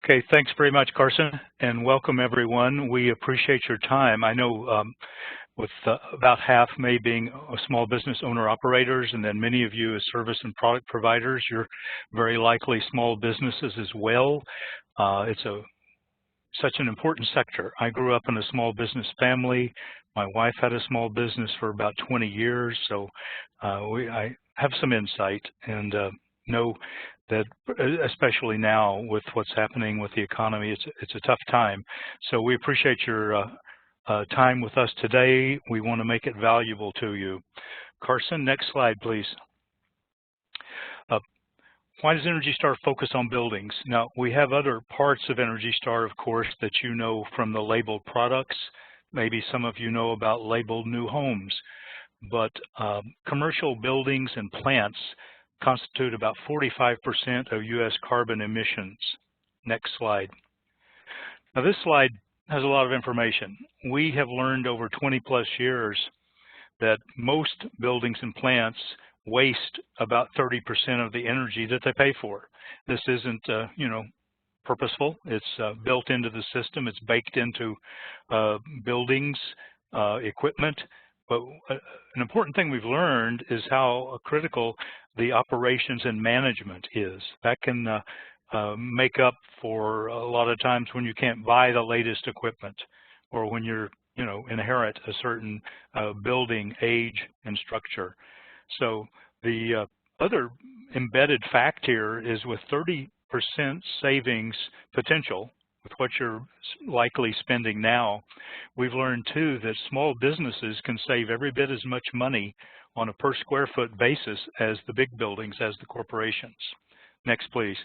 Okay, thanks very much, Carson, and welcome everyone. We appreciate your time. I know with about half may being small business owner-operators, and then many of you as service and product providers, you're very likely small businesses as well. It's such an important sector. I grew up in a small business family. My wife had a small business for about 20 years, so I have some insight and know that especially now with what's happening with the economy, it's a tough time. So we appreciate your time with us today. We want to make it valuable to you. Carson, next slide, please. Why does Energy Star focus on buildings? Now, we have other parts of Energy Star, of course, that you know from the labeled products. Maybe some of you know about labeled new homes, but commercial buildings and plants constitute about 45% of U.S. carbon emissions. Next slide. Now, this slide has a lot of information. We have learned over 20 plus years that most buildings and plants waste about 30% of the energy that they pay for. This isn't, purposeful. It's built into the system. It's baked into buildings, equipment. But an important thing we've learned is how critical the operations and management is. That can make up for a lot of times when you can't buy the latest equipment, or when you're, inherit a certain building age and structure. So the other embedded fact here is with 30% savings potential with what you're likely spending now, we've learned too that small businesses can save every bit as much money on a per square foot basis as the big buildings, as the corporations. Next, please.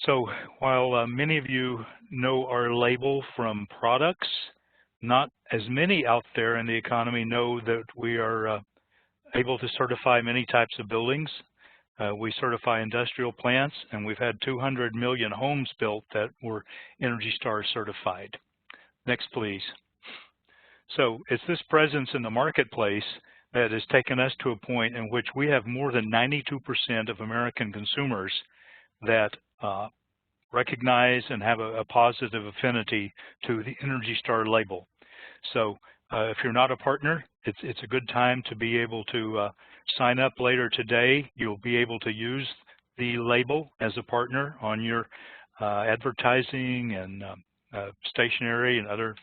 So while many of you know our label from products, not as many out there in the economy know that we are able to certify many types of buildings. We certify industrial plants, and we've had 200 million homes built that were Energy Star certified. Next, please. So it's this presence in the marketplace that has taken us to a point in which we have more than 92% of American consumers that recognize and have a positive affinity to the Energy Star label. So if you're not a partner, it's a good time to be able to sign up later today. You'll be able to use the label as a partner on your advertising and stationery and other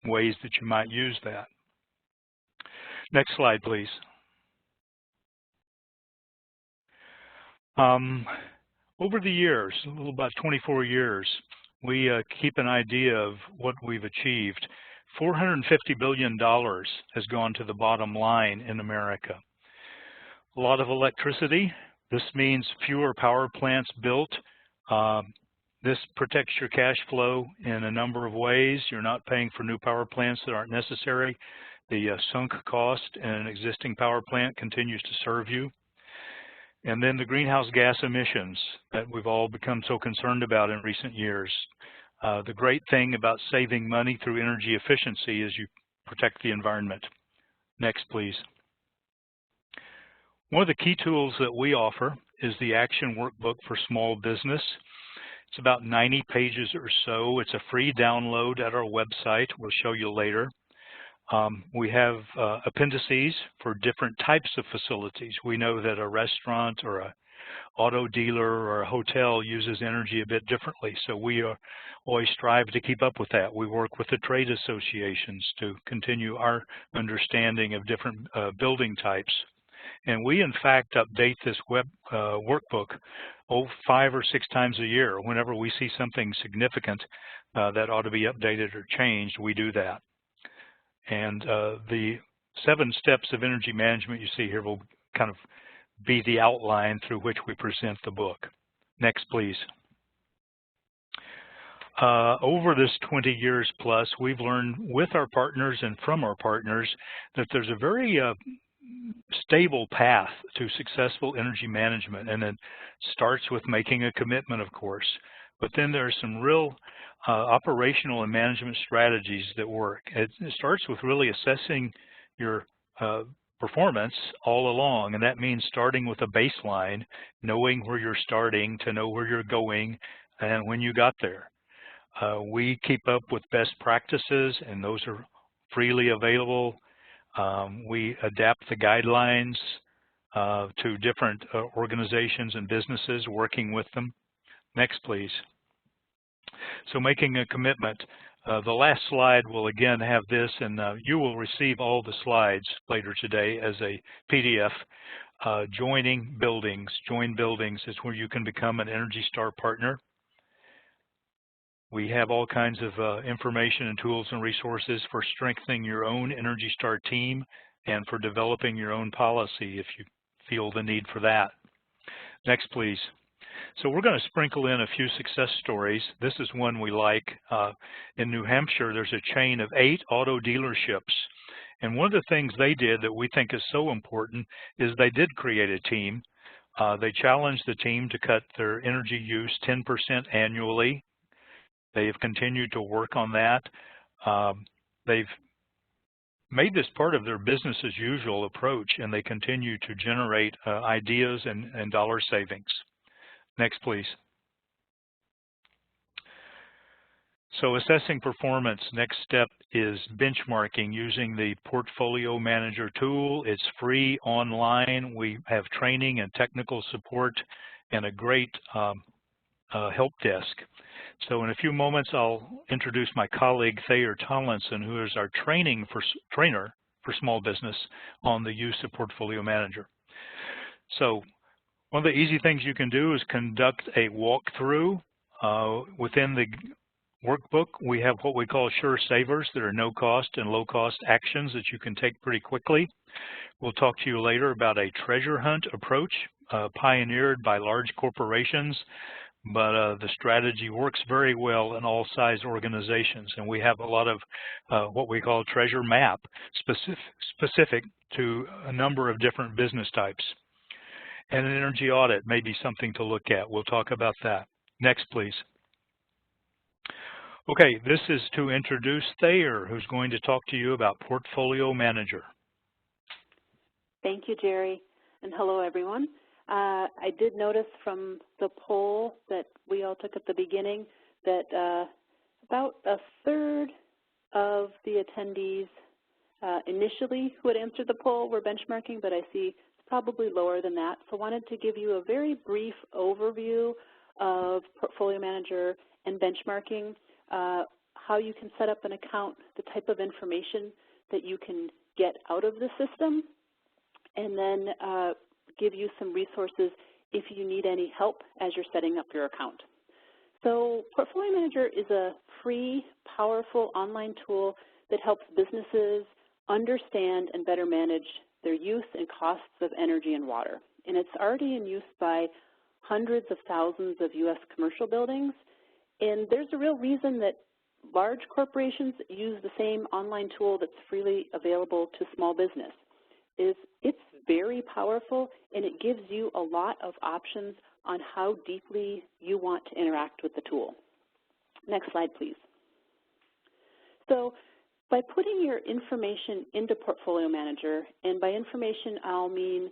ways that you might use that. Next slide, please. Over the years, a little about 24 years, we keep an idea of what we've achieved. $450 billion has gone to the bottom line in America. A lot of electricity. This means fewer power plants built. This protects your cash flow in a number of ways. You're not paying for new power plants that aren't necessary. The sunk cost in an existing power plant continues to serve you. And then the greenhouse gas emissions that we've all become so concerned about in recent years. The great thing about saving money through energy efficiency is you protect the environment. Next, please. One of the key tools that we offer is the Action Workbook for Small Business. It's about 90 pages or so. It's a free download at our website. We'll show you later. We have appendices for different types of facilities. We know that a restaurant or a auto dealer or a hotel uses energy a bit differently, so we always strive to keep up with that. We work with the trade associations to continue our understanding of different building types. And we, in fact, update this workbook 5 or 6 times a year. Whenever we see something significant that ought to be updated or changed, we do that. And the 7 steps of energy management you see here will kind of be the outline through which we present the book. Next, please. Over this 20 years plus, we've learned with our partners and from our partners that there's a very stable path to successful energy management, and it starts with making a commitment, of course. But then there are some real operational and management strategies that work. It starts with really assessing your performance all along, and that means starting with a baseline, knowing where you're starting to know where you're going and when you got there. We keep up with best practices, and those are freely available. We adapt the guidelines to different organizations and businesses, working with them. Next, please. So making a commitment. The last slide will again have this, and you will receive all the slides later today as a PDF. Joining buildings. Join buildings is where you can become an Energy Star partner. We have all kinds of information and tools and resources for strengthening your own Energy Star team and for developing your own policy if you feel the need for that. Next, please. So we're going to sprinkle in a few success stories. This is one we like. In New Hampshire, there's a chain of 8 auto dealerships. And one of the things they did that we think is so important is they did create a team. They challenged the team to cut their energy use 10% annually. They have continued to work on that. They've made this part of their business as usual approach, and they continue to generate ideas and dollar savings. Next, please. So assessing performance, next step is benchmarking using the Portfolio Manager tool. It's free online. We have training and technical support and a great help desk. So in a few moments, I'll introduce my colleague, Thayer Tomlinson, who is our trainer for small business on the use of Portfolio Manager. So one of the easy things you can do is conduct a walkthrough. Within the workbook, we have what we call sure savers that are no cost and low cost actions that you can take pretty quickly. We'll talk to you later about a treasure hunt approach pioneered by large corporations, but the strategy works very well in all size organizations. And we have a lot of what we call treasure map specific to a number of different business types. And an energy audit may be something to look at. We'll talk about that. Next, please. Okay, this is to introduce Thayer, who's going to talk to you about Portfolio Manager. Thank you, Jerry, and hello, everyone. I did notice from the poll that we all took at the beginning that about a third of the attendees initially who had answered the poll were benchmarking, but I see it's probably lower than that. So I wanted to give you a very brief overview of Portfolio Manager and benchmarking, how you can set up an account, the type of information that you can get out of the system, and then give you some resources if you need any help as you're setting up your account. So Portfolio Manager is a free, powerful online tool that helps businesses understand and better manage their use and costs of energy and water. And it's already in use by hundreds of thousands of U.S. commercial buildings. And there's a real reason that large corporations use the same online tool that's freely available to small business. It's very powerful, and it gives you a lot of options on how deeply you want to interact with the tool. Next slide, please. So by putting your information into Portfolio Manager, and by information I'll mean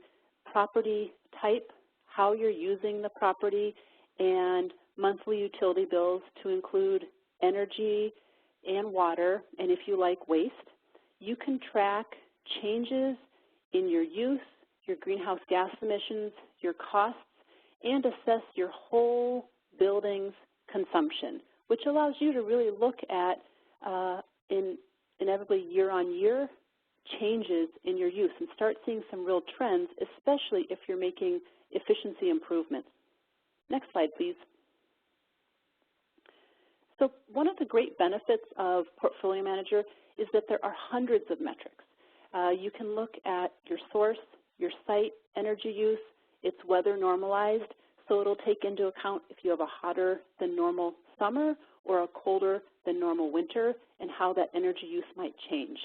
property type, how you're using the property, and monthly utility bills to include energy and water, and if you like, waste, you can track changes in your use, your greenhouse gas emissions, your costs, and assess your whole building's consumption, which allows you to really look at inevitably year-on-year changes in your use and start seeing some real trends, especially if you're making efficiency improvements. Next slide, please. So one of the great benefits of Portfolio Manager is that there are hundreds of metrics. You can look at your source, your site energy use. It's weather normalized, so it'll take into account if you have a hotter than normal summer or a colder than normal winter and how that energy use might change.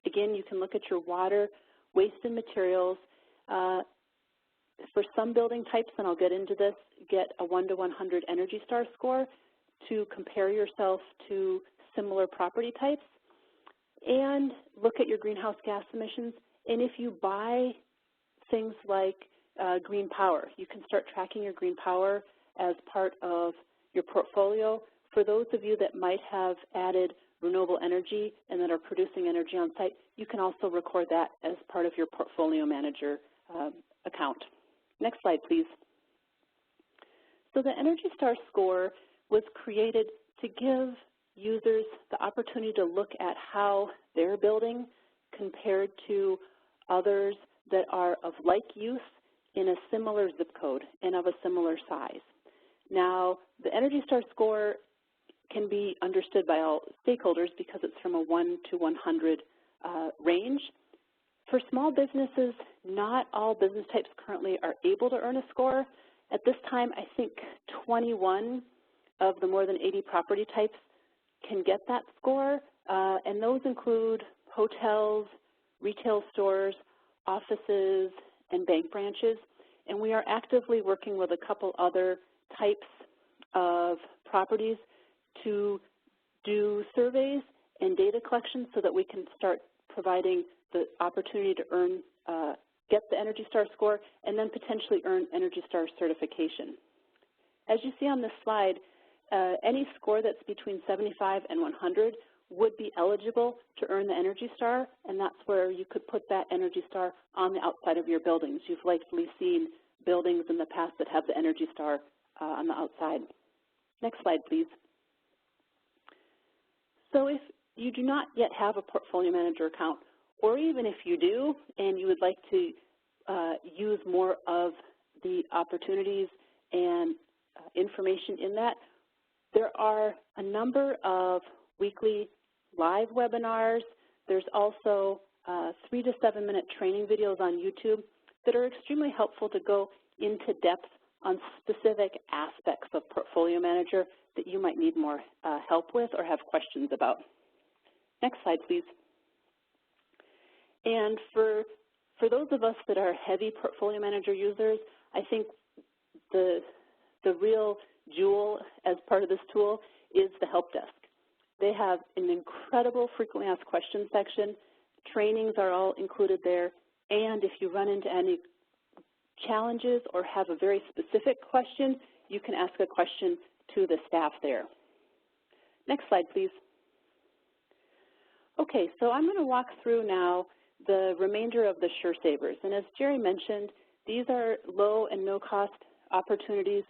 Again, you can look at your water, waste, and materials. For some building types, and I'll get into this, get a 1 to 100 Energy Star score to compare yourself to similar property types, and look at your greenhouse gas emissions And if you buy things like green power, you can start tracking your green power as part of your portfolio. For those of you that might have added renewable energy and that are producing energy on site, you can also record that as part of your portfolio manager account. Next slide, please. So the Energy Star score was created to give users the opportunity to look at how their building compared to others that are of like use in a similar zip code and of a similar size. Now, the Energy Star score can be understood by all stakeholders because it's from a 1 to 100 range. For small businesses, not all business types currently are able to earn a score. At this time, I think 21 of the more than 80 property types can get that score, and those include hotels, retail stores, offices, and bank branches. And we are actively working with a couple other types of properties to do surveys and data collection so that we can start providing the opportunity to earn, get the Energy Star score, and then potentially earn Energy Star certification. As you see on this slide, any score that's between 75 and 100 would be eligible to earn the Energy Star, and that's where you could put that Energy Star on the outside of your buildings. You've likely seen buildings in the past that have the Energy Star on the outside. Next slide, please. So if you do not yet have a portfolio manager account, or even if you do and you would like to use more of the opportunities and information in that, there are a number of weekly live webinars. There's also 3 to 7 minute training videos on YouTube that are extremely helpful to go into depth on specific aspects of Portfolio Manager that you might need more help with or have questions about. Next slide, please. And for those of us that are heavy Portfolio Manager users, I think the real jewel as part of this tool is the help desk. They have an incredible frequently asked questions section. Trainings are all included there. And if you run into any challenges or have a very specific question, you can ask a question to the staff there. Next slide, please. Okay, so I'm going to walk through now the remainder of the SureSavers. And as Jerry mentioned, these are low and no cost opportunities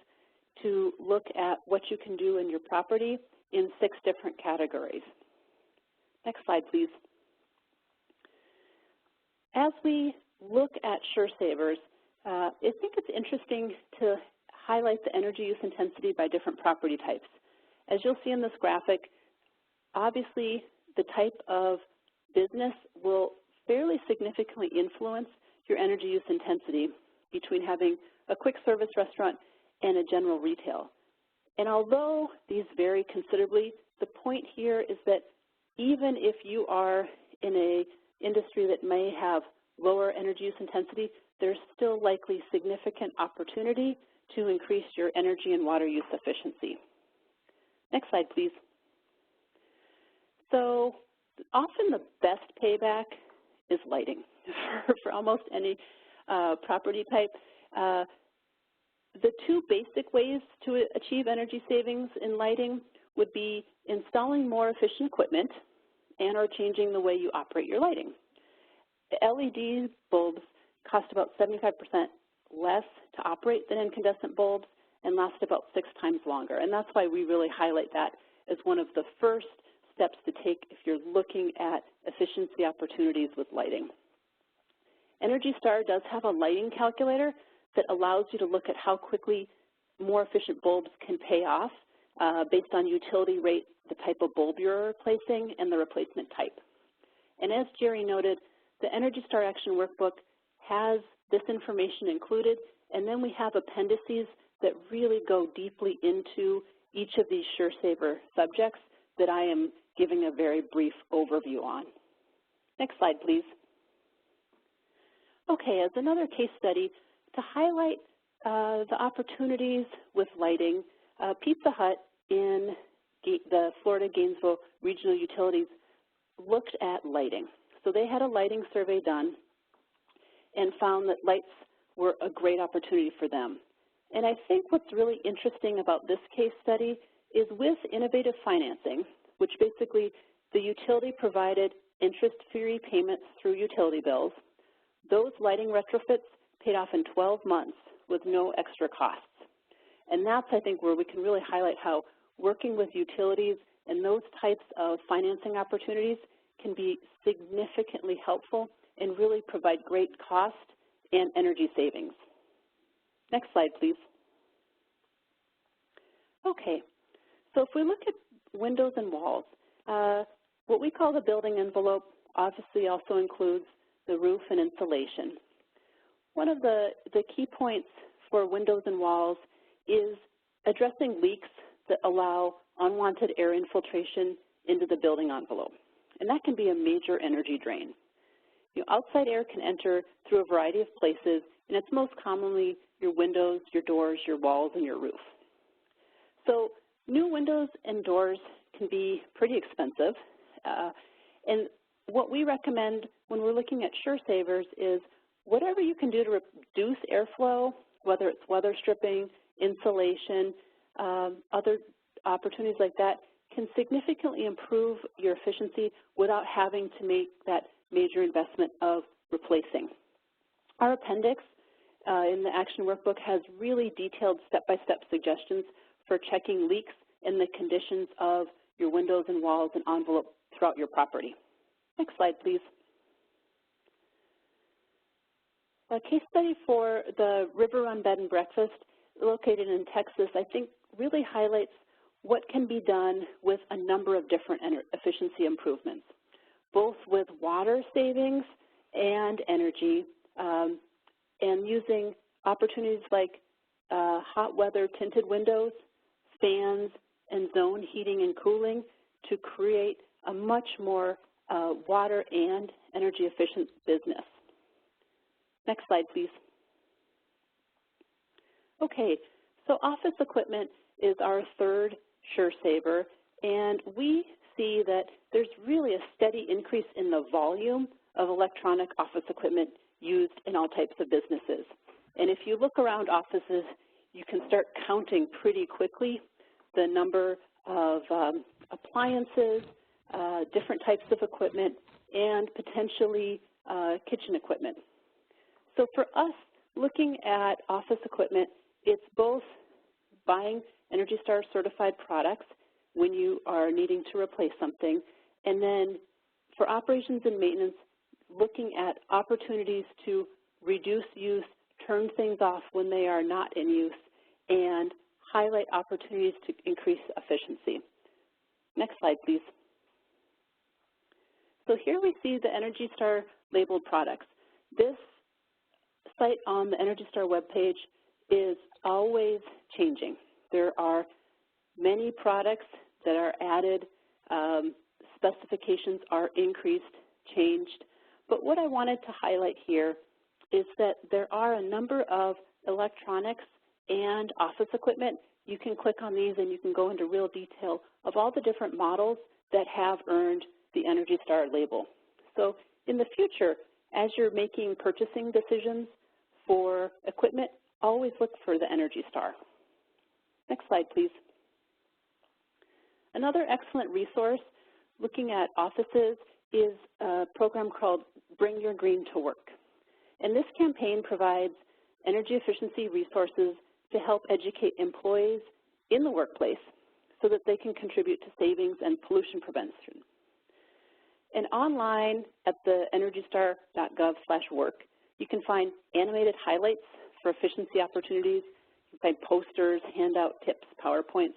to look at what you can do in your property in 6 different categories. Next slide, please. As we look at SureSavers, I think it's interesting to highlight the energy use intensity by different property types. As you'll see in this graphic, obviously the type of business will fairly significantly influence your energy use intensity between having a quick service restaurant and a general retail. And although these vary considerably, the point here is that even if you are in an industry that may have lower energy use intensity, there's still likely significant opportunity to increase your energy and water use efficiency. Next slide, please. So often the best payback is lighting for almost any property type. The 2 basic ways to achieve energy savings in lighting would be installing more efficient equipment and or changing the way you operate your lighting. LED bulbs cost about 75% less to operate than incandescent bulbs and last about 6 times longer. And that's why we really highlight that as one of the first steps to take if you're looking at efficiency opportunities with lighting. Energy Star does have a lighting calculator that allows you to look at how quickly more efficient bulbs can pay off based on utility rate, the type of bulb you're replacing, and the replacement type. And as Jerry noted, the Energy Star Action Workbook has this information included, and then we have appendices that really go deeply into each of these SureSaver subjects that I am giving a very brief overview on. Next slide, please. Okay, as another case study, to highlight the opportunities with lighting, Pizza Hut in the Florida Gainesville Regional Utilities looked at lighting. So they had a lighting survey done, and found that lights were a great opportunity for them. And I think what's really interesting about this case study is with innovative financing, which basically the utility provided interest-free payments through utility bills, those lighting retrofits paid off in 12 months with no extra costs. And that's, I think, where we can really highlight how working with utilities and those types of financing opportunities can be significantly helpful and really provide great cost and energy savings. Next slide, please. Okay, so if we look at windows and walls, what we call the building envelope obviously also includes the roof and insulation. One of the key points for windows and walls is addressing leaks that allow unwanted air infiltration into the building envelope. And that can be a major energy drain. Outside air can enter through a variety of places, and it's most commonly your windows, your doors, your walls, and your roof. So new windows and doors can be pretty expensive. And what we recommend when we're looking at Sure Savers is whatever you can do to reduce airflow, whether it's weather stripping, insulation, other opportunities like that, can significantly improve your efficiency without having to make that major investment of replacing. Our appendix in the action workbook has really detailed step-by-step suggestions for checking leaks and the conditions of your windows and walls and envelope throughout your property. Next slide, please. A case study for the River Run Bed and Breakfast located in Texas, I think, really highlights what can be done with a number of different efficiency improvements, both with water savings and energy, and using opportunities like hot weather tinted windows, fans, and zone heating and cooling to create a much more water and energy efficient business. Next slide, please. Okay, so office equipment is our third Sure Saver, and we see that there's really a steady increase in the volume of electronic office equipment used in all types of businesses. And if you look around offices, you can start counting pretty quickly the number of appliances, different types of equipment, and potentially kitchen equipment. So for us, looking at office equipment, it's both buying Energy Star certified products when you are needing to replace something, and then for operations and maintenance, looking at opportunities to reduce use, turn things off when they are not in use, and highlight opportunities to increase efficiency. Next slide, please. So here we see the Energy Star labeled products. This site on the Energy Star webpage is always changing. There are many products that are added, specifications are increased, changed. But what I wanted to highlight here is that there are a number of electronics and office equipment. You can click on these and you can go into real detail of all the different models that have earned the Energy Star label. So in the future, as you're making purchasing decisions for equipment, always look for the Energy Star. Next slide, please. Another excellent resource looking at offices is a program called Bring Your Green to Work. And this campaign provides energy efficiency resources to help educate employees in the workplace so that they can contribute to savings and pollution prevention. And online at the energystar.gov/work, you can find animated highlights for efficiency opportunities. You can find posters, handout tips, PowerPoints,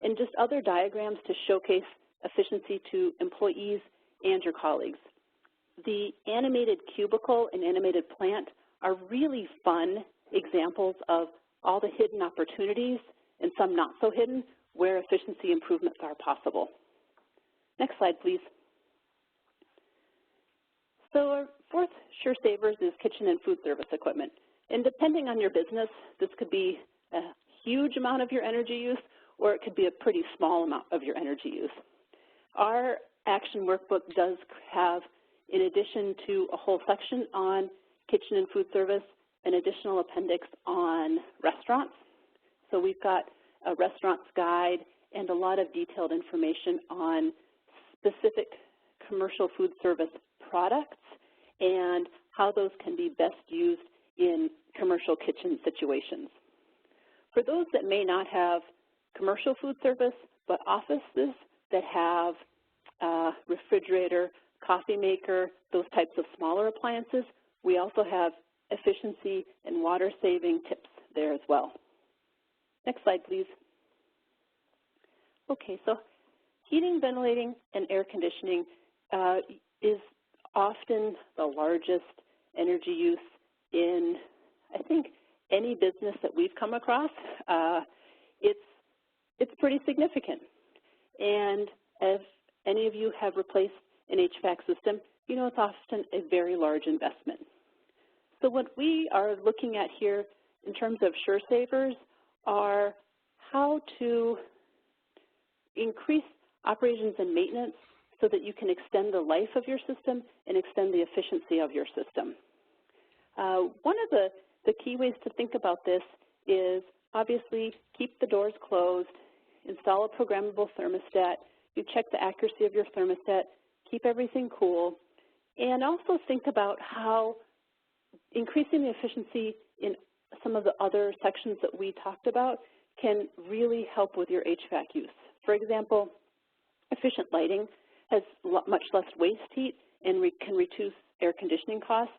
and just other diagrams to showcase efficiency to employees and your colleagues. The animated cubicle and animated plant are really fun examples of all the hidden opportunities, and some not so hidden, where efficiency improvements are possible. Next slide, please. So our fourth Sure Savers is kitchen and food service equipment. And depending on your business, this could be a huge amount of your energy use, or it could be a pretty small amount of your energy use. Our action workbook does have, in addition to a whole section on kitchen and food service, an additional appendix on restaurants. So we've got a restaurant's guide and a lot of detailed information on specific commercial food service products and how those can be best used in commercial kitchen situations. For those that may not have commercial food service, but offices that have a refrigerator, coffee maker, those types of smaller appliances, we also have efficiency and water saving tips there as well. Next slide, please. Okay, so heating, ventilating, and air conditioning is often the largest energy use in, I think, any business that we've come across. It's pretty significant. And if any of you have replaced an HVAC system, you know it's often a very large investment. So what we are looking at here in terms of sure savers are how to increase operations and maintenance so that you can extend the life of your system and extend the efficiency of your system. One of the key ways to think about this is obviously keep the doors closed, install a programmable thermostat, you check the accuracy of your thermostat, keep everything cool, and also think about how increasing the efficiency in some of the other sections that we talked about can really help with your HVAC use. For example, efficient lighting has much less waste heat and can reduce air conditioning costs.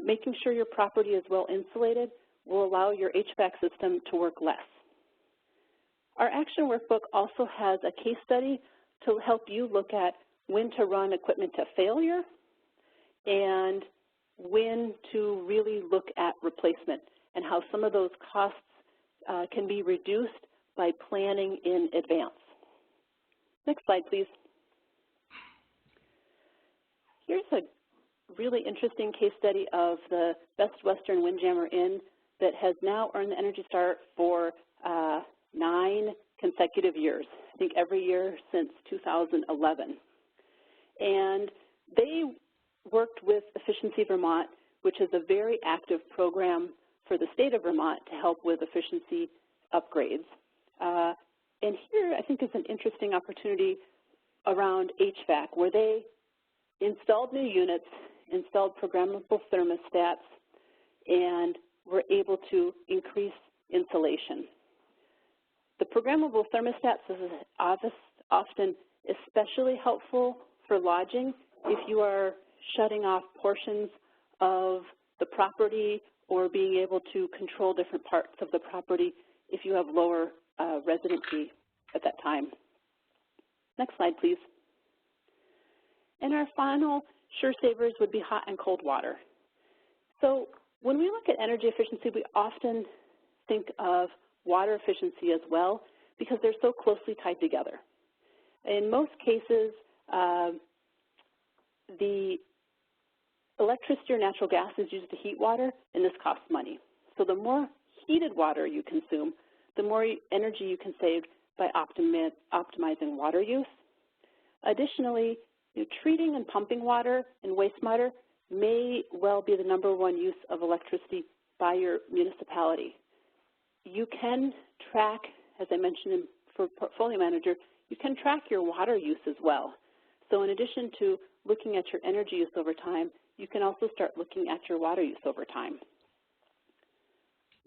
Making sure your property is well insulated will allow your HVAC system to work less. Our action workbook also has a case study to help you look at when to run equipment to failure and when to really look at replacement and how some of those costs can be reduced by planning in advance. Next slide, please. Here's a really interesting case study of the Best Western Windjammer Inn that has now earned the ENERGY STAR for 9 consecutive years, I think every year since 2011. And they worked with Efficiency Vermont, which is a very active program for the state of Vermont to help with efficiency upgrades. And here I think is an interesting opportunity around HVAC, where they installed new units, installed programmable thermostats, and were able to increase insulation. The programmable thermostats is often especially helpful for lodging if you are shutting off portions of the property or being able to control different parts of the property if you have lower residency at that time. Next slide, please. And our final sure savers would be hot and cold water. So when we look at energy efficiency, we often think of water efficiency as well because they're so closely tied together. In most cases, the electricity or natural gas is used to heat water, and this costs money. So the more heated water you consume, the more energy you can save by optimizing water use. Additionally, treating and pumping water and wastewater may well be the #1 use of electricity by your municipality. You can track, as I mentioned for Portfolio Manager, you can track your water use as well. So in addition to looking at your energy use over time, you can also start looking at your water use over time.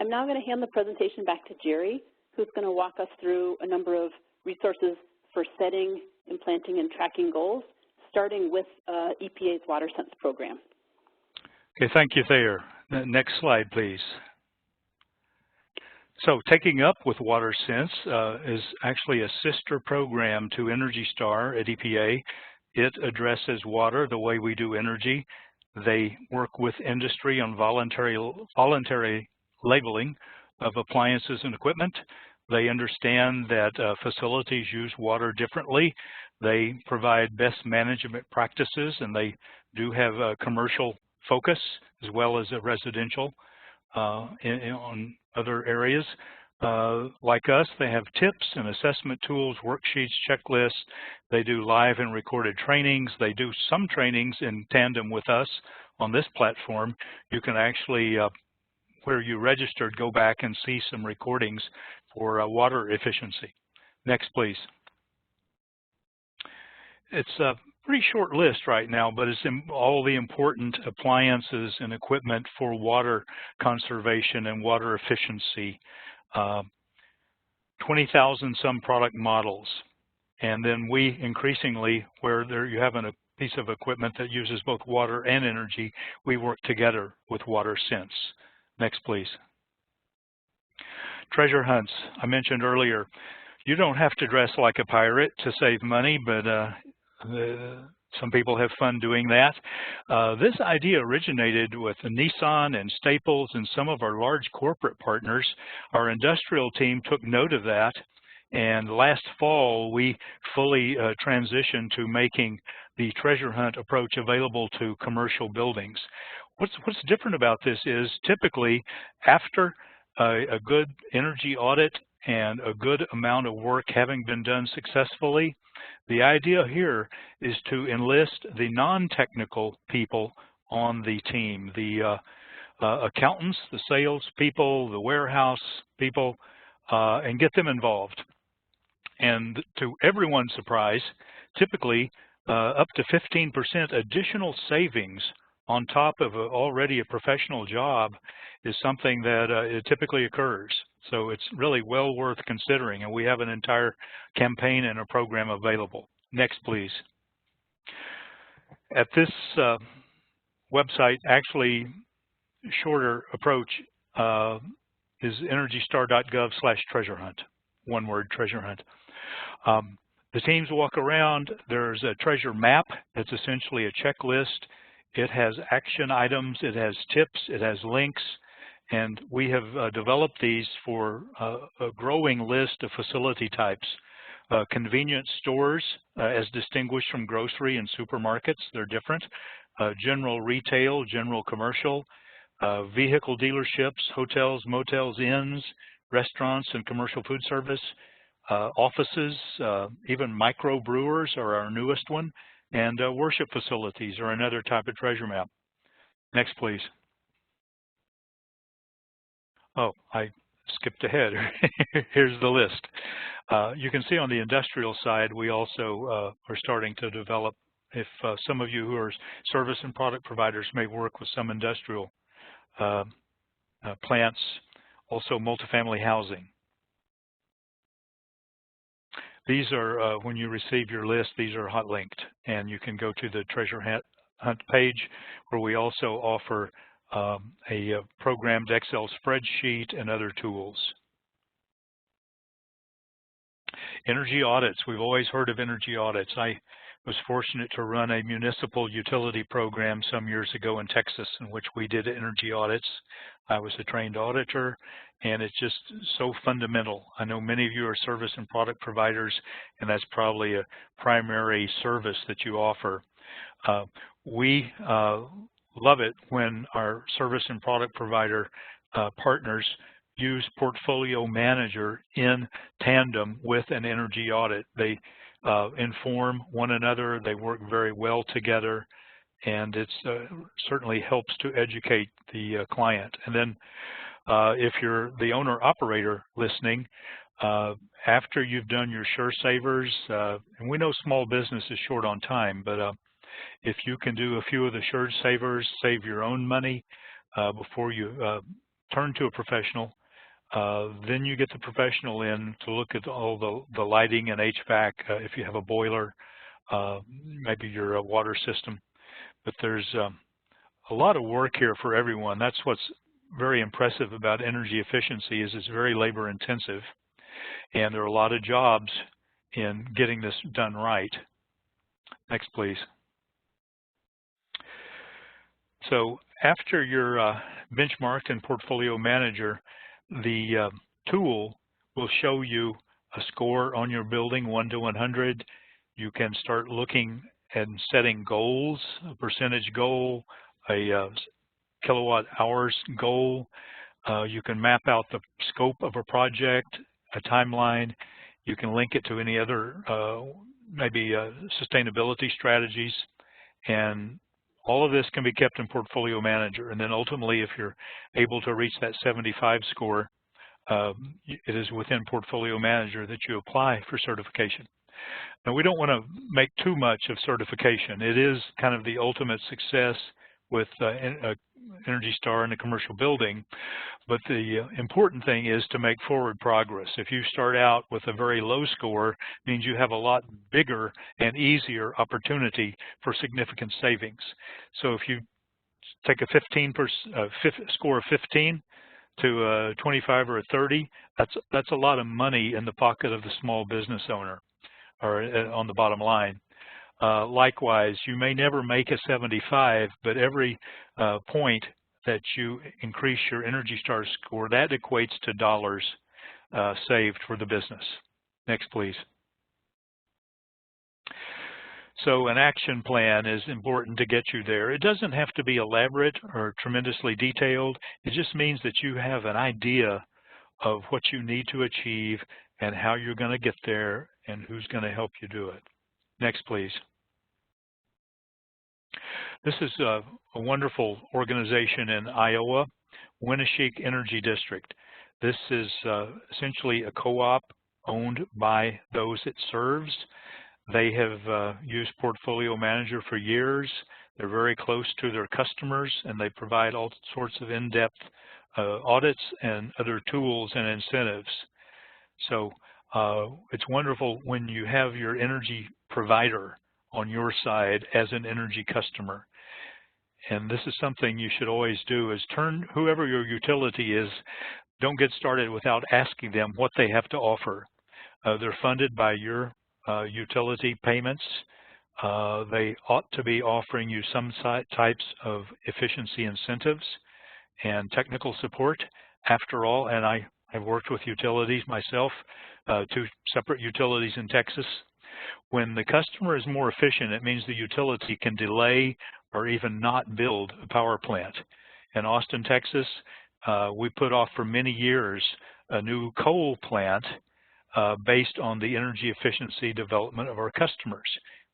I'm now going to hand the presentation back to Jerry, who's going to walk us through a number of resources for setting, implanting, and tracking goals, starting with EPA's WaterSense program. Okay, thank you, Thayer. Next slide, please. So taking up with WaterSense is actually a sister program to ENERGY STAR at EPA. It addresses water the way we do energy. They work with industry on voluntary labeling of appliances and equipment. They understand that facilities use water differently. They provide best management practices, and they do have a commercial focus as well as a residential on other areas. Like us, they have tips and assessment tools, worksheets, checklists. They do live and recorded trainings. They do some trainings in tandem with us on this platform, you can actually, where you registered, go back and see some recordings for water efficiency. Next, please. It's a pretty short list right now, but it's in all the important appliances and equipment for water conservation and water efficiency. 20,000 some product models. And then we increasingly, where there you have a piece of equipment that uses both water and energy, we work together with WaterSense. Next, please. Treasure hunts. I mentioned earlier, you don't have to dress like a pirate to save money, but some people have fun doing that. This idea originated with Nissan and Staples and some of our large corporate partners. Our industrial team took note of that, and last fall we fully transitioned to making the treasure hunt approach available to commercial buildings. What's different about this is typically after a good energy audit and a good amount of work having been done successfully, the idea here is to enlist the non-technical people on the team, the accountants, the sales people, the warehouse people, and get them involved. And to everyone's surprise, typically up to 15% additional savings on top of already a professional job is something that it typically occurs. So it's really well worth considering, and we have an entire campaign and a program available. Next, please. At this website, actually, shorter approach is energystar.gov/treasure hunt. One word, treasure hunt. The teams walk around. There's a treasure map that's essentially a checklist. It has action items, it has tips, it has links, and we have developed these for a growing list of facility types. Convenience stores, as distinguished from grocery and supermarkets, they're different. General retail, general commercial, vehicle dealerships, hotels, motels, inns, restaurants, and commercial food service, offices, even microbrewers are our newest one, and worship facilities are another type of treasure map. Next, please. Oh, I skipped ahead. Here's the list. You can see on the industrial side, we also are starting to develop, if some of you who are service and product providers may work with some industrial plants, also multifamily housing. These are, when you receive your list, these are hot linked, and you can go to the treasure hunt page where we also offer a programmed Excel spreadsheet and other tools. Energy audits. We've always heard of energy audits. I was fortunate to run a municipal utility program some years ago in Texas in which we did energy audits. I was a trained auditor, and it's just so fundamental. I know many of you are service and product providers, and that's probably a primary service that you offer. We love it when our service and product provider partners use Portfolio Manager in tandem with an energy audit. They inform one another, they work very well together, and it certainly helps to educate the client. And then if you're the owner-operator listening, after you've done your Sure Savers, and we know small business is short on time, but if you can do a few of the Sure Savers, save your own money before you turn to a professional, then you get the professional in to look at all the lighting and HVAC, if you have a boiler, maybe your water system. But there's a lot of work here for everyone. That's what's very impressive about energy efficiency is it's very labor intensive, and there are a lot of jobs in getting this done right. Next, please. So after you're benchmarked in Portfolio Manager, the tool will show you a score on your building, 1 to 100. You can start looking and setting goals, a percentage goal, a kilowatt hours goal. You can map out the scope of a project, a timeline. You can link it to any other maybe sustainability strategies, and All of this can be kept in Portfolio Manager, and then ultimately, if you're able to reach that 75 score, it is within Portfolio Manager that you apply for certification. Now, we don't want to make too much of certification. It is kind of the ultimate success with Energy Star in a commercial building, but the important thing is to make forward progress. If you start out with a very low score, it means you have a lot bigger and easier opportunity for significant savings. So if you take a score of 15 to a 25 or a 30, that's a lot of money in the pocket of the small business owner, or on the bottom line. Likewise, you may never make a 75, but every point that you increase your Energy Star score, that equates to dollars saved for the business. Next, please. So an action plan is important to get you there. It doesn't have to be elaborate or tremendously detailed. It just means that you have an idea of what you need to achieve and how you're going to get there and who's going to help you do it. Next, please. This is a wonderful organization in Iowa, Winneshiek Energy District. This is essentially a co-op owned by those it serves. They have used Portfolio Manager for years. They're very close to their customers, and they provide all sorts of in-depth audits and other tools and incentives. So it's wonderful when you have your energy provider on your side as an energy customer. And this is something you should always do, is turn whoever your utility is, don't get started without asking them what they have to offer. They're funded by your utility payments. They ought to be offering you some types of efficiency incentives and technical support. After all, and I have worked with utilities myself, 2 separate utilities in Texas. When the customer is more efficient, it means the utility can delay or even not build a power plant. In Austin, Texas, we put off for many years a new coal plant based on the energy efficiency development of our customers.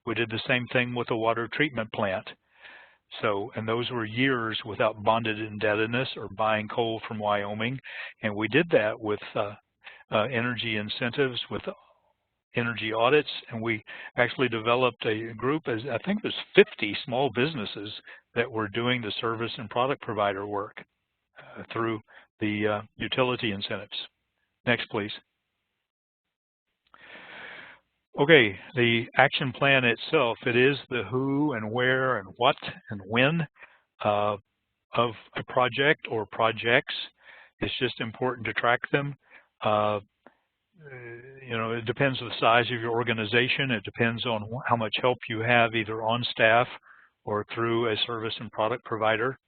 We did the same thing with a water treatment plant. So, and those were years without bonded indebtedness or buying coal from Wyoming. And we did that with energy incentives, with energy audits, and we actually developed a group, as I think there's 50 small businesses that were doing the service and product provider work through the utility incentives. Next, please. Okay, the action plan itself, it is the who and where and what and when of a project or projects. It's just important to track them. You know, it depends on the size of your organization. It depends on how much help you have either on staff or through a service and product provider.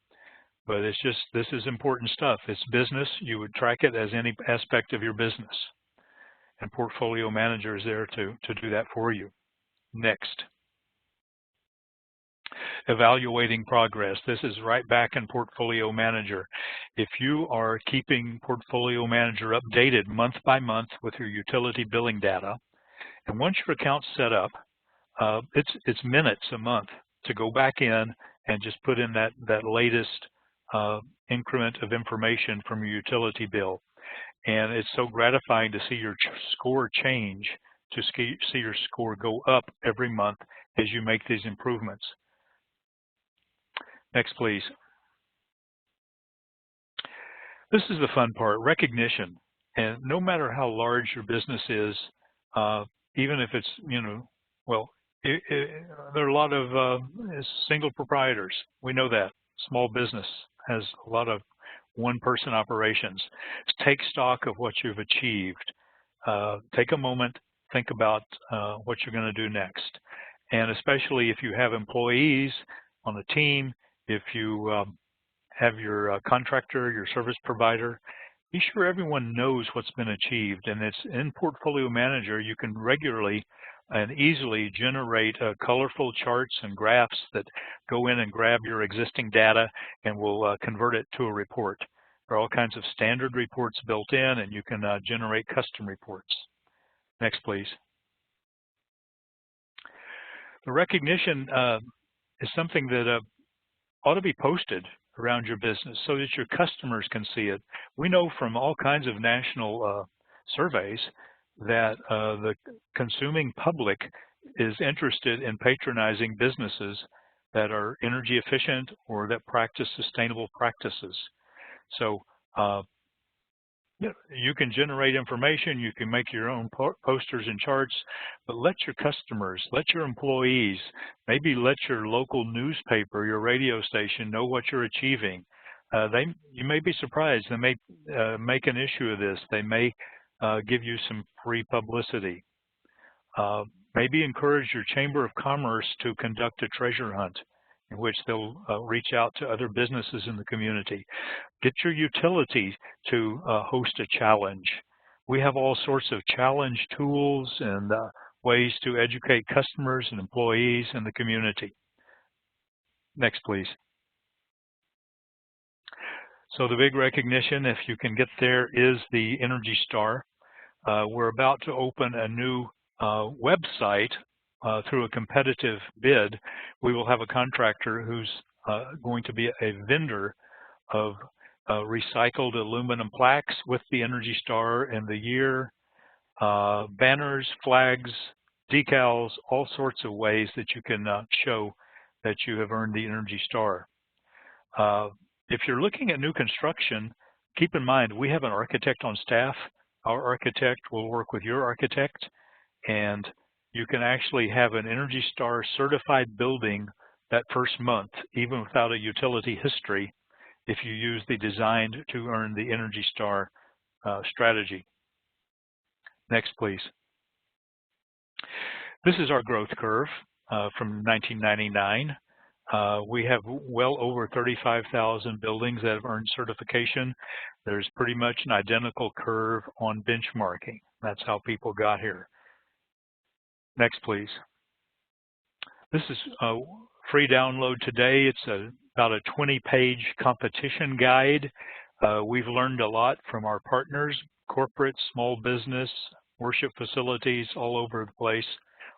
But it's just, this is important stuff. It's business. You would track it as any aspect of your business. And Portfolio Manager is there to do that for you. Next. Evaluating progress. This is right back in Portfolio Manager. If you are keeping Portfolio Manager updated month by month with your utility billing data, and once your account's set up, it's minutes a month to go back in and just put in that latest increment of information from your utility bill. And it's so gratifying to see your score change, to see your score go up every month as you make these improvements. Next, please. This is the fun part, recognition. And no matter how large your business is, even if it's, you know, well, there are a lot of single proprietors. We know that. Small business has a lot of one-person operations. Take stock of what you've achieved. Take a moment, think about what you're going to do next. And especially if you have employees on a team, if you have your contractor, your service provider, be sure everyone knows what's been achieved. And it's in Portfolio Manager, you can regularly and easily generate colorful charts and graphs that go in and grab your existing data and will convert it to a report. There are all kinds of standard reports built in, and you can generate custom reports. Next, please. The recognition is something that ought to be posted around your business so that your customers can see it. We know from all kinds of national surveys that the consuming public is interested in patronizing businesses that are energy efficient or that practice sustainable practices. So you can generate information, you can make your own posters and charts, but let your customers, let your employees, maybe let your local newspaper, your radio station know what you're achieving. You may be surprised. They may make an issue of this. They may give you some free publicity. Maybe encourage your Chamber of Commerce to conduct a treasure hunt in which they'll reach out to other businesses in the community. Get your utility to host a challenge. We have all sorts of challenge tools and ways to educate customers and employees in the community. Next, please. So the big recognition, if you can get there, is the Energy Star. We're about to open a new website through a competitive bid. We will have a contractor who's going to be a vendor of recycled aluminum plaques with the Energy Star and the year, banners, flags, decals, all sorts of ways that you can show that you have earned the Energy Star. If you're looking at new construction, keep in mind we have an architect on staff. Our architect will work with your architect, and you can actually have an Energy Star certified building that first month, even without a utility history, if you use the Designed to Earn the Energy Star strategy. Next, please. This is our growth curve from 1999. We have well over 35,000 buildings that have earned certification. There's pretty much an identical curve on benchmarking. That's how people got here. Next, please. This is a free download today. It's about a 20-page competition guide. We've learned a lot from our partners, corporate, small business, worship facilities all over the place,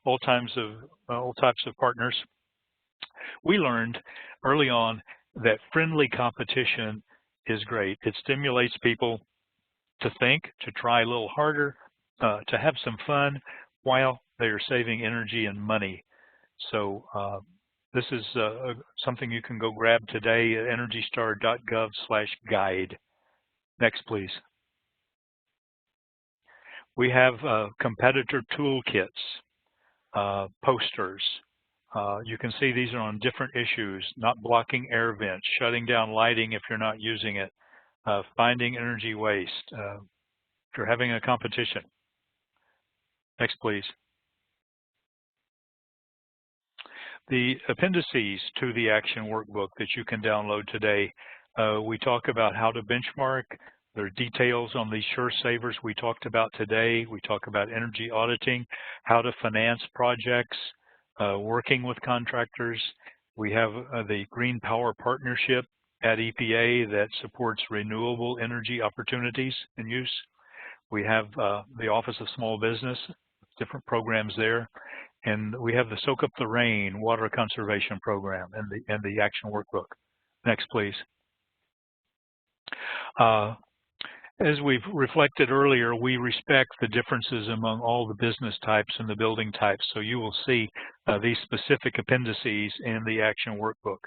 all types of partners. We learned early on that friendly competition is great. It stimulates people to think, to try a little harder, to have some fun while they are saving energy and money. So this is something you can go grab today at energystar.gov/guide. Next, please. We have competitor toolkits, posters. You can see these are on different issues: not blocking air vents, shutting down lighting if you're not using it, finding energy waste, if you're having a competition. Next, please. The appendices to the action workbook that you can download today, we talk about how to benchmark. There are details on these sure savers we talked about today. We talk about energy auditing, how to finance projects, working with contractors. We have the Green Power Partnership at EPA that supports renewable energy opportunities and use. We have the Office of Small Business, different programs there. And we have the Soak Up the Rain Water Conservation Program and the Action Workbook. Next, please. As we've reflected earlier, we respect the differences among all the business types and the building types. So you will see these specific appendices in the Action Workbook.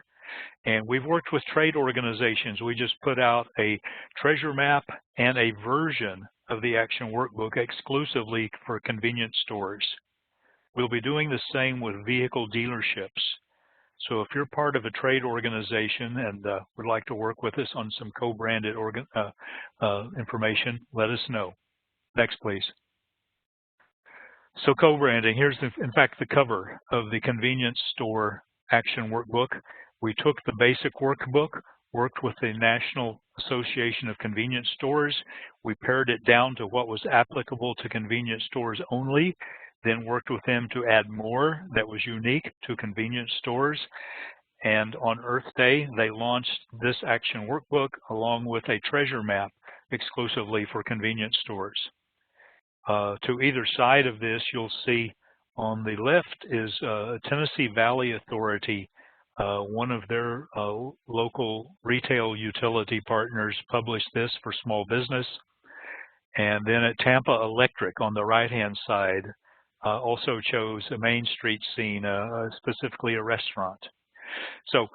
And we've worked with trade organizations. We just put out a treasure map and a version of the Action Workbook exclusively for convenience stores. We'll be doing the same with vehicle dealerships. So if you're part of a trade organization and would like to work with us on some co-branded information, let us know. Next, please. So co-branding, here's in fact the cover of the Convenience Store Action Workbook. We took the basic workbook, worked with the National Association of Convenience Stores. We pared it down to what was applicable to convenience stores only, then worked with them to add more that was unique to convenience stores. And on Earth Day, they launched this action workbook along with a treasure map exclusively for convenience stores. To either side of this, you'll see on the left is Tennessee Valley Authority One of their local retail utility partners published this for small business. And then at Tampa Electric on the right-hand side also chose a Main Street scene, specifically a restaurant. So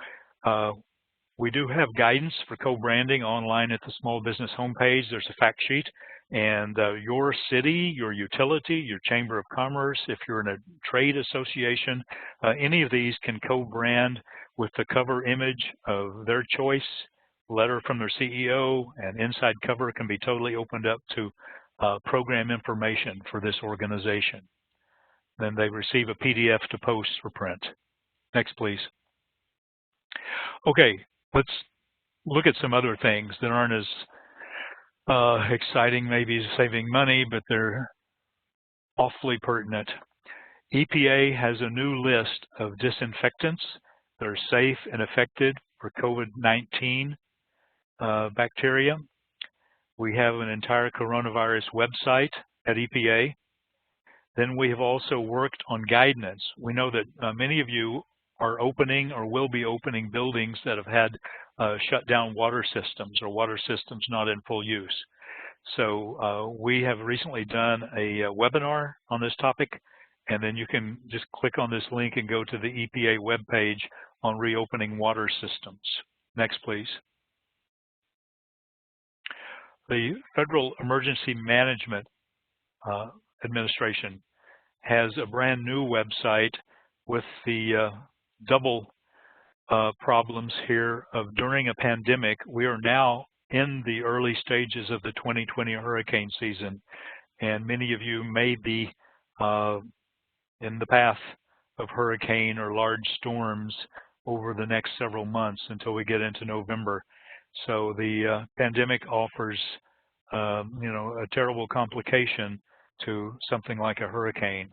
we do have guidance for co-branding online at the small business homepage. There's a fact sheet, and your city, your utility, your chamber of commerce, if you're in a trade association, any of these can co-brand with the cover image of their choice, letter from their CEO, and inside cover can be totally opened up to program information for this organization. Then they receive a PDF to post for print. Next, please. Okay, let's look at some other things that aren't as exciting, maybe saving money, but they're awfully pertinent. EPA has a new list of disinfectants that are safe and effective for COVID-19 bacteria. We have an entire coronavirus website at EPA. Then we have also worked on guidance. We know that many of you are opening or will be opening buildings that have had shut down water systems or water systems not in full use. So we have recently done a webinar on this topic, and then you can just click on this link and go to the EPA webpage on reopening water systems. Next, please. The Federal Emergency Management Administration has a brand new website with the double problems here of during a pandemic. We are now in the early stages of the 2020 hurricane season, and many of you may be in the path of hurricane or large storms over the next several months until we get into November. So the pandemic offers a terrible complication to something like a hurricane.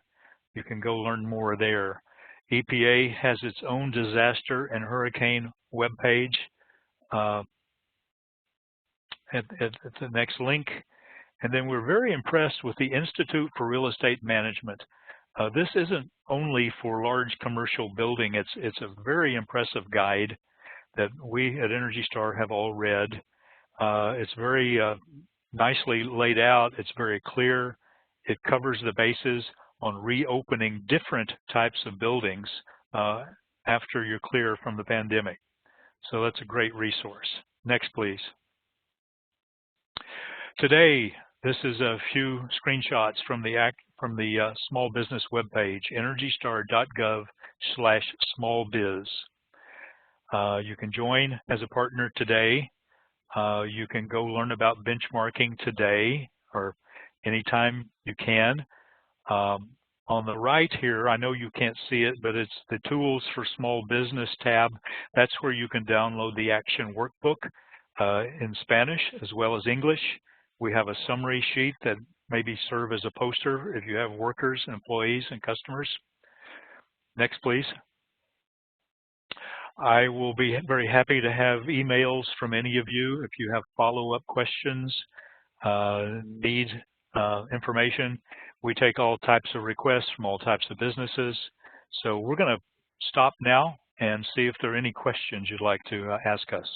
You can go learn more there. EPA has its own disaster and hurricane webpage at the next link. And then we're very impressed with the Institute for Real Estate Management. This isn't only for large commercial building. It's a very impressive guide that we at Energy Star have all read. It's very nicely laid out. It's very clear. It covers the bases on reopening different types of buildings after you're clear from the pandemic. So that's a great resource. Next, please. Today, this is a few screenshots from the small business webpage, energystar.gov/smallbiz. You can join as a partner today. You can go learn about benchmarking today or anytime you can. On the right here, I know you can't see it, but it's the Tools for Small Business tab. That's where you can download the Action Workbook in Spanish as well as English. We have a summary sheet that maybe serve as a poster if you have workers, employees, and customers. Next, please. I will be very happy to have emails from any of you if you have follow-up questions, need information. We take all types of requests from all types of businesses. So we're going to stop now and see if there are any questions you'd like to ask us.